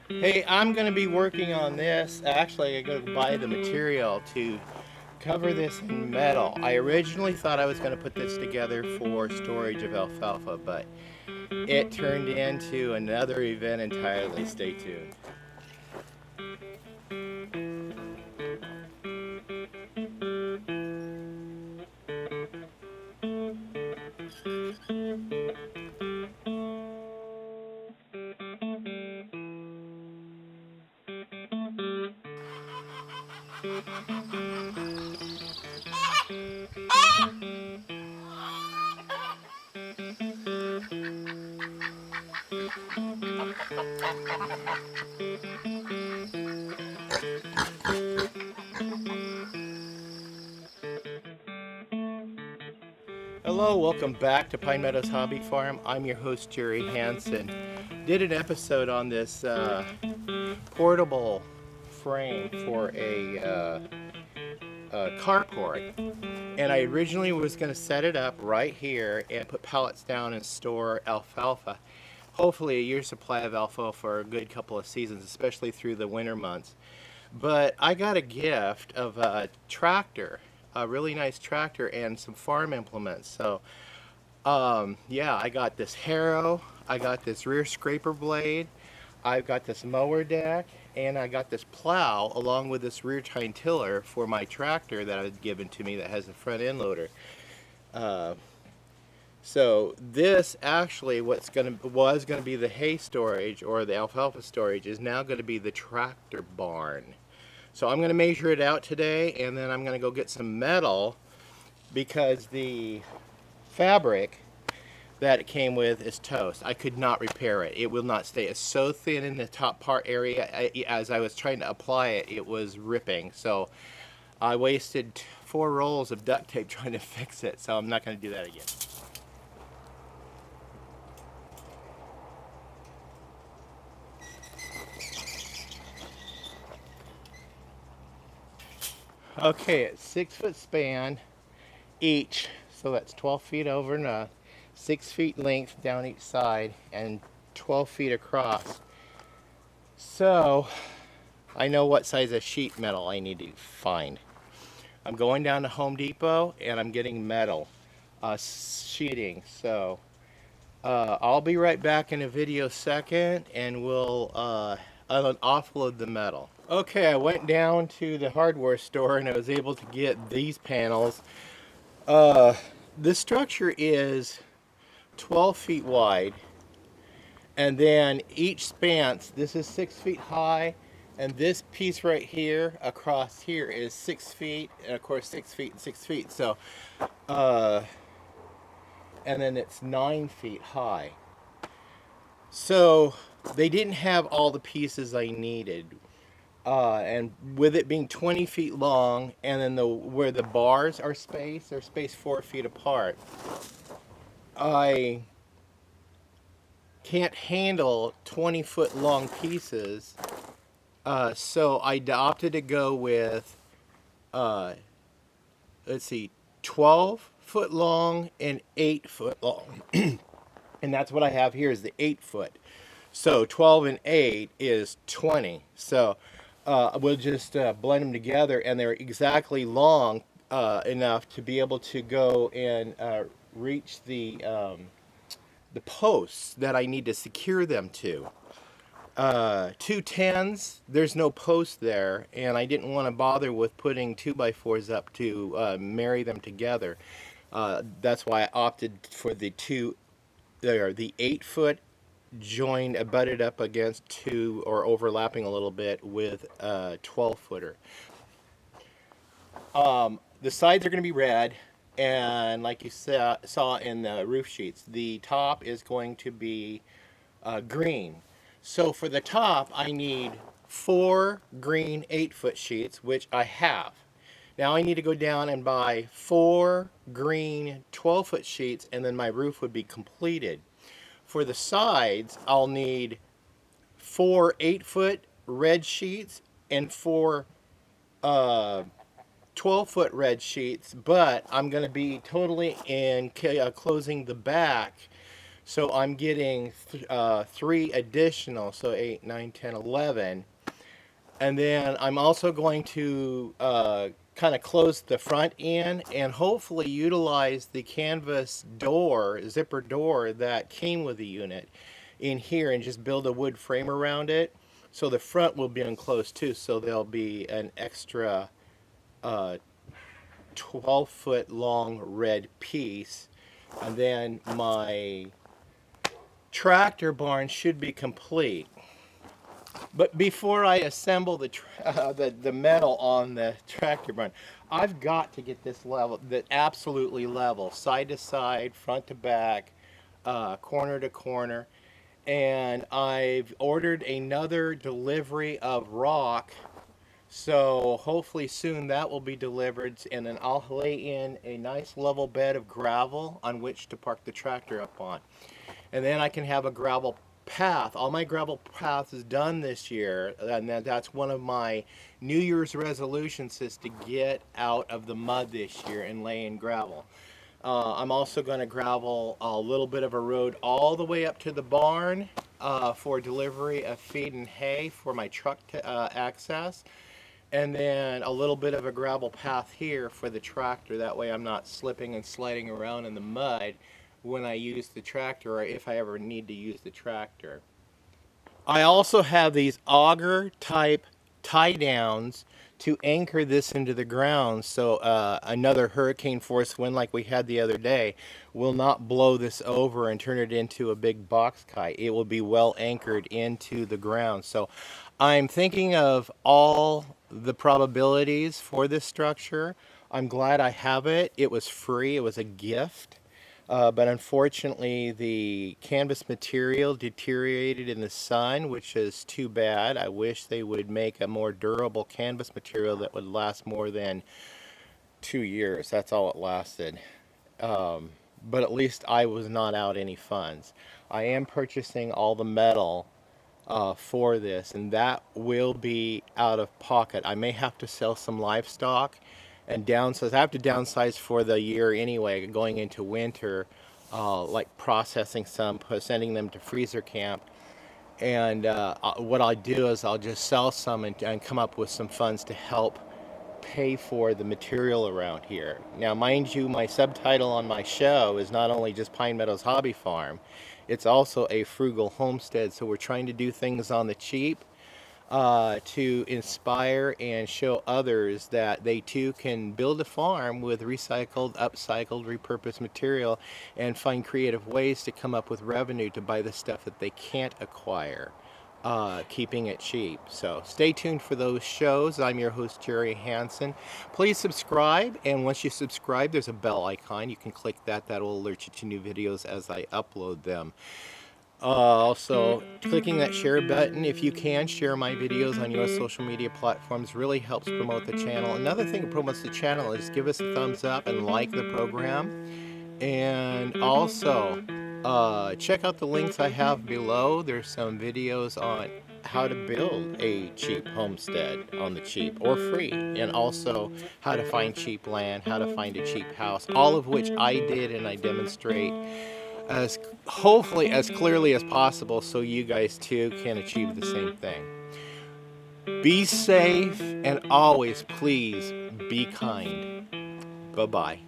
Hey, I'm going to be working on this. Actually, I got to buy the material to cover this in metal. I originally thought I was going to put this together for storage of alfalfa, but it turned into another event entirely. Stay tuned. Hello, welcome back to Pine Meadows Hobby Farm. I'm your host, Jerry Hansen. Did an episode on this portable frame for a carport. And I originally was going to set it up right here and put pallets down and store alfalfa. Hopefully a year's supply of alfalfa for a good couple of seasons, especially through the winter months. But I got a gift of a tractor, a really nice tractor and some farm implements. So yeah, I got this harrow, I got this rear scraper blade, I've got this mower deck, and I got this plow along with this rear tine tiller for my tractor that was given to me that has a front end loader. Uh, so this actually was gonna be the hay storage or the alfalfa storage is now gonna be the tractor barn. So I'm gonna measure it out today, and then I'm gonna go get some metal because the fabric that it came with is toast. I could not repair it. It will not stay. It's so thin in the top part area. As I was trying to apply it, it was ripping. So I wasted 4 rolls of duct tape trying to fix it. So I'm not going to do that again. Okay, it's 6 foot span each. So that's 12 feet over and 6 feet length down each side and 12 feet across. So I know what size of sheet metal I need to find. I'm going down to Home Depot and I'm getting metal sheeting. So I'll be right back in a video second and we'll offload the metal. Okay, I went down to the hardware store and I was able to get these panels. Uh, this structure is 12 feet wide, and then each spans, this is 6 feet high, and this piece right here across here is 6 feet, and of course 6 feet and 6 feet. So uh, and then it's 9 feet high. So they didn't have all the pieces I needed, and with it being 20 feet long, and then where the bars are spaced, they're spaced 4 feet apart. I can't handle 20-foot long pieces, so I opted to go with, uh, let's see, 12-foot long and 8-foot long. And that's what I have here is the 8 foot. So 12 and 8 is 20. So we'll just blend them together, and they're exactly long enough to be able to go and reach the posts that I need to secure them to. 2 10s, there's no post there, and I didn't want to bother with putting 2x4s up to marry them together. That's why I opted for the 8 foot joined, butted up against two or overlapping a little bit with a 12 footer. The sides are going to be red, and like you saw in the roof sheets, the top is going to be green. So for the top, I need 4 green 8 foot sheets, which I have. Now I need to go down and buy 4 green 12 foot sheets, and then my roof would be completed. For the sides, I'll need 4 8 foot red sheets and 4 12 foot red sheets, but I'm going to be totally closing the back. So I'm getting 3 additional, so 8, 9, 10, 11. And then I'm also going to kind of close the front end and hopefully utilize the canvas door, zipper door that came with the unit in here and just build a wood frame around it. So the front will be enclosed too, so there'll be an extra 12-foot long red piece. And then my tractor barn should be complete. But before I assemble the metal on the tractor barn, I've got to get this level, that absolutely level, side to side, front to back, corner to corner. And I've ordered another delivery of rock, so hopefully soon that will be delivered, and then I'll lay in a nice level bed of gravel on which to park the tractor up on. And then I can have a gravel path. All my gravel paths is done this year, and that's one of my New Year's resolutions, is to get out of the mud this year and lay in gravel. I'm also going to gravel a little bit of a road all the way up to the barn for delivery of feed and hay for my truck to access. And then a little bit of a gravel path here for the tractor. That way I'm not slipping and sliding around in the mud when I use the tractor, or if I ever need to use the tractor. I also have these auger type tie downs to anchor this into the ground, so another hurricane force wind like we had the other day will not blow this over and turn it into a big box kite. It will be well anchored into the ground. So I'm thinking of all the probabilities for this structure. I'm glad I have it. It was free. It was a gift. But unfortunately, the canvas material deteriorated in the sun, which is too bad. I wish they would make a more durable canvas material that would last more than 2 years. That's all it lasted. But at least I was not out any funds. I am purchasing all the metal for this, and that will be out of pocket. I may have to sell some livestock and downsize. I have to downsize for the year anyway, going into winter, like processing some, sending them to freezer camp. And what I'll do is I'll just sell some and come up with some funds to help pay for the material around here. Now, mind you, my subtitle on my show is not only just Pine Meadows Hobby Farm, it's also a frugal homestead. So we're trying to do things on the cheap to inspire and show others that they too can build a farm with recycled, upcycled, repurposed material and find creative ways to come up with revenue to buy the stuff that they can't acquire, keeping it cheap. So stay tuned for those shows. I'm your host, Jerry Hansen. Please subscribe, and once you subscribe, there's a bell icon. You can click that. That will alert you to new videos as I upload them. Also, clicking that share button, if you can, share my videos on your social media platforms, really helps promote the channel. Another thing that promotes the channel is give us a thumbs up and like the program. And also, check out the links I have below. There's some videos on how to build a cheap homestead on the cheap or free, and also how to find cheap land, how to find a cheap house, all of which I did and I demonstrate as hopefully as clearly as possible, so you guys too can achieve the same thing. Be safe, and always please be kind. Bye-bye.